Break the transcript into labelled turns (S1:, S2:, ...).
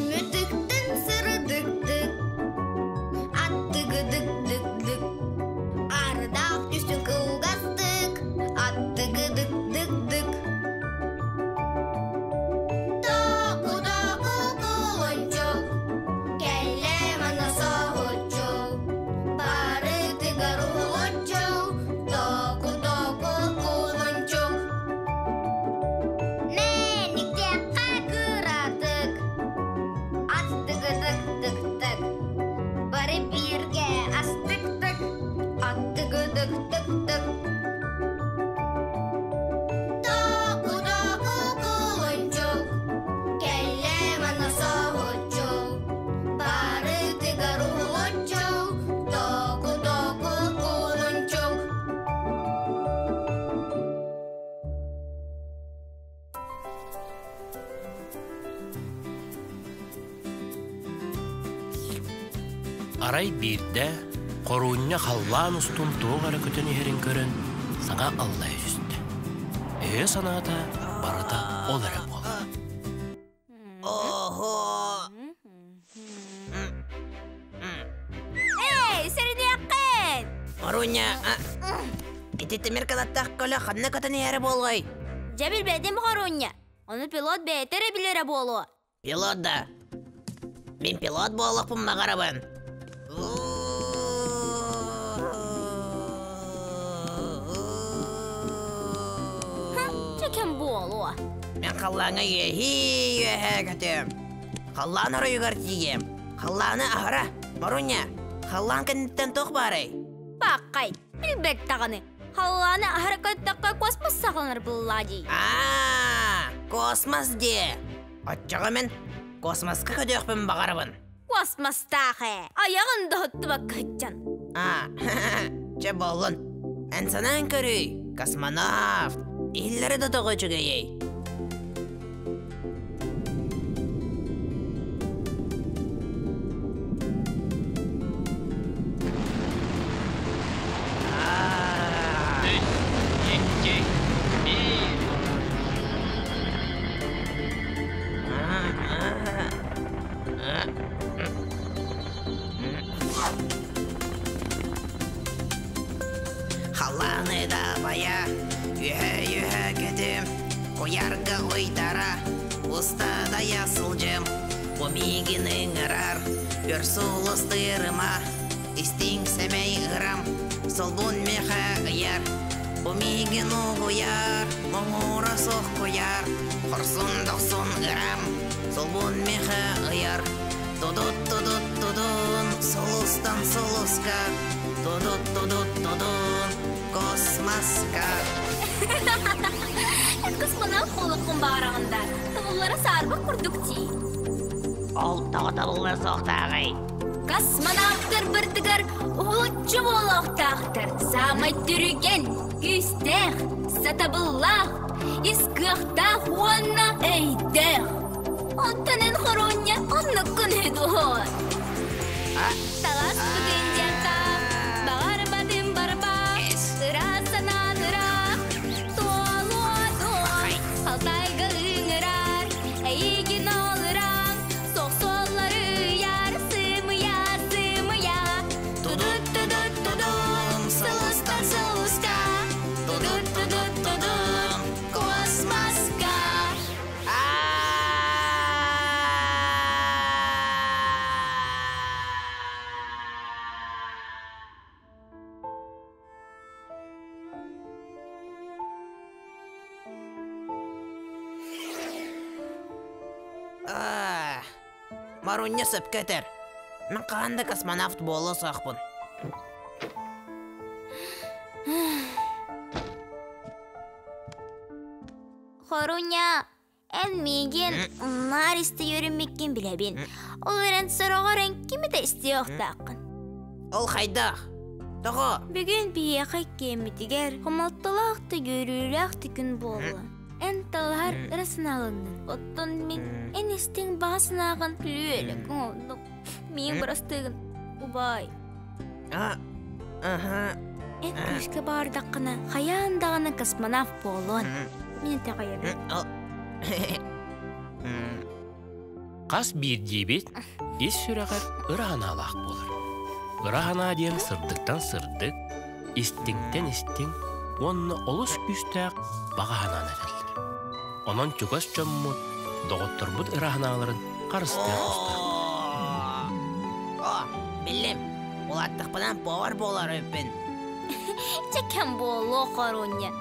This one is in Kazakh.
S1: Müdükten sırıdıktık, attık dık dık dık. Arıdağ düştün kılgastık, attık dık dık dık. Doku doku kuluncuk, kelle mana soğucuk. Barı tıgar uluncuk, doku doku kuluncuk. Nenikte kakıradık, attık dık dık dık. Barı birge astık dık, attık dık dık dık. Doku doku kuluncuk, kelle mana soğucuk. Barı tıgar uluncuk, doku doku kuluncuk.
S2: Арай бирде корууння халлаан устун туогара көтөн иһерин көрөн саҥа аллай үстэ. Санаата барыта ол эре буола.
S3: Ого!
S4: Эй, сэрдиаккын!
S3: Маруня, итеттемер калаттақ көля ханна көтөн иһери болгой.
S4: Жабил бәдем хоруня. Оны пилот бәйтере билере болу.
S3: Пилот да. Мен пилот болуқпын мағарабын.
S4: Чекен болу.
S3: Мен қаллаңа үйе көтім. Қалланы ұры үйгар тигем. Қалланы ағыра. Маруня, қаллан кәнеттен тоқ барай.
S4: Баққай, билбек тағаны. Халланы харакаттаққа космос сақланыр бұллади.
S3: Космос де. Отчаға мен космосқа көдөқпін бағарабын.
S4: Космос тағы. Аяғында хотты баққайтчан.
S3: Че болын. Әнсанан көрі. Космонавт. Иллері да тоғы жүгейей. Халаны да бая, үйе кетім, қоярға ойдара, ұстада ясылжым, омигінің ұрар, бір сұлыстырыма, істің сәмей ұрам, солбун меха ұяр, омигін ұғыяр, мұңыра соқ қояр, құрсын доқсын ұрам, солбун меха ұяр, тудут-тудут-тудун, солыстан солыска, тудут-тудут-тудун, космоска.
S4: Космонавт қолыққын бағарағында. Тұғылары сарбы күрдікти.
S3: Ол тоғытылы соқтағай.
S4: Космонавттар бірдігір ұлытчы болуқтақтыр. Самай түріген, күстәқ, сатабыллақ, искіқтақ уанна әйдәқ. Онтанын хороння, онны күнеді ғой. Тағас бүгін жәқа, бағар бадым барба, ұрасанан ұра, туалуадуа, қалтайғы ұңырар, әйген олыран, соқ-соллары яр, сымыя, тудут-тудут-тудун, сылыстан сылыска, тудут-тудут-тудун, космоска. Маруня сөп көтер. Мен қағанда космонавт болу сақпын. Хоруня, әнмеген наристі өріммеккен білебен. Оларын сұрағарен кеметі істе оқтақын.
S3: Ол қайдақ? Тоғы?
S4: Бүгін бие қайкеметігер, қомалтталақты көріліақты күн болу. Ән талар ұрасыналының. Оттон мен ән істің бағасынағын лөлі күн олдық. Мен бұрастығын, ұбай. Ән күшкі бардаққына, қаяндағының космонавт болуын. Мен тәғайырым.
S2: Қас бір дебет, ес сүрәғар ырағына алақ болыр. Ырағына дейін сырдықтан сырдық, істіңтен істің, онны олыс күстәк бағағанан әділдір. Онын чүгас чөммут, доғыттыр бұд ырағыналарын қарыстық ұстақ.
S3: Білім, ол аттықпынан повар болар өппін.
S4: Чекем болу Хоруня.